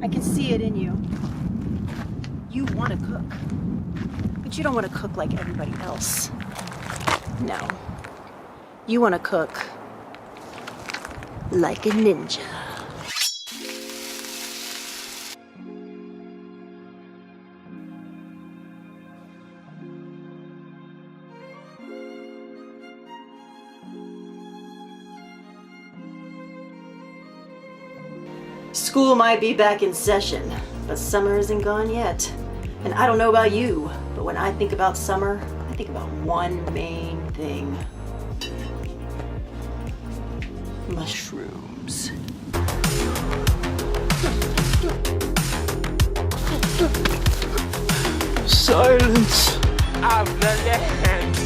I can see it in you. You want to cook, but you don't want to cook like everybody else. No. You want to cook like a ninja. School might be back in session, but summer isn't gone yet. And I don't know about you, but when I think about summer, I think about one main thing. Mushrooms. Silence of the land.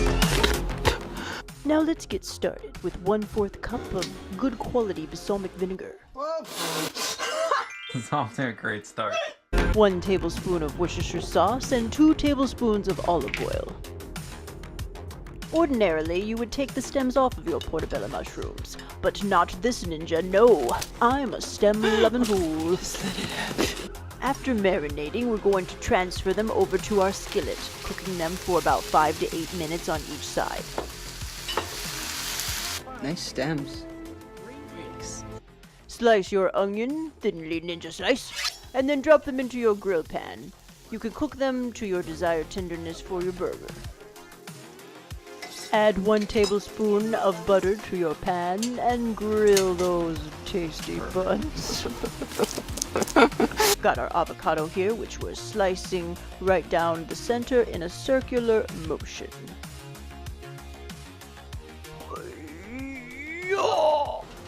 Now let's get started with 1/4 cup of good quality balsamic vinegar. It's off to a great start. 1 tablespoon of Worcestershire sauce and 2 tablespoons of olive oil. Ordinarily, you would take the stems off of your portobello mushrooms, but not this ninja, no. I'm a stem-loving fool. After marinating, we're going to transfer them over to our skillet, cooking them for about 5 to 8 minutes on each side. Nice stems. Slice your onion, thinly ninja slice, and then drop them into your grill pan. You can cook them to your desired tenderness for your burger. Add 1 tablespoon of butter to your pan and grill those tasty buns. Got our avocado here, which we're slicing right down the center in a circular motion.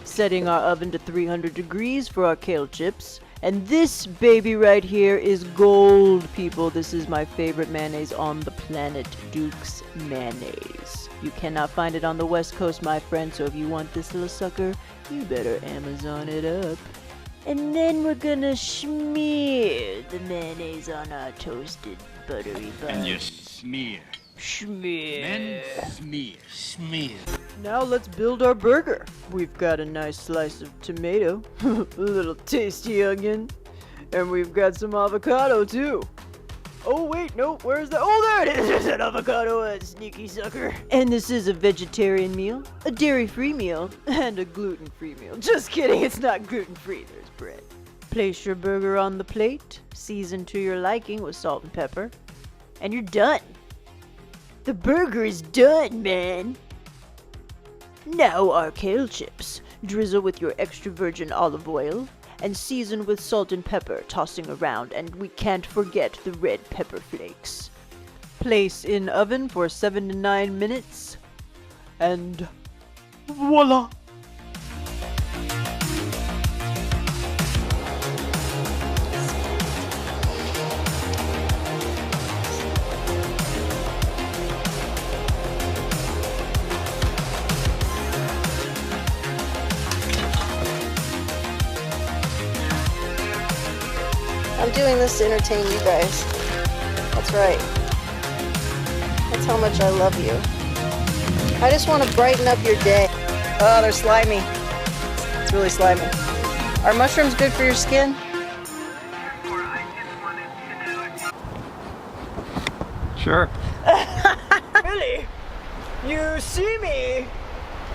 Setting our oven to 300 degrees for our kale chips. And this baby right here is gold, people. This is my favorite mayonnaise on the planet, Duke's mayonnaise. You cannot find it on the West Coast, my friend, so if you want this little sucker, you better Amazon it up. And then we're gonna smear the mayonnaise on our toasted buttery buns. And you smear. Smear. Then smear. Smear. Now let's build our burger. We've got a nice slice of tomato, a little tasty onion, and we've got some avocado too. Oh wait, no, where's the— oh, there it is! There's an avocado, a sneaky sucker. And this is a vegetarian meal, a dairy-free meal, and a gluten-free meal. Just kidding, it's not gluten-free, there's bread. Place your burger on the plate, season to your liking with salt and pepper, and you're done. The burger is done, man. Now our kale chips. Drizzle with your extra virgin olive oil and season with salt and pepper, tossing around, and we can't forget the red pepper flakes. Place in oven for 7 to 9 minutes, and voila! I'm doing this to entertain you guys. That's right. That's how much I love you. I just want to brighten up your day. Oh, they're slimy. It's really slimy. Are mushrooms good for your skin? Sure. Really? You see me,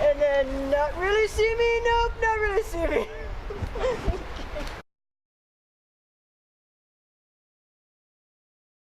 and then not really see me? Nope, not really see me.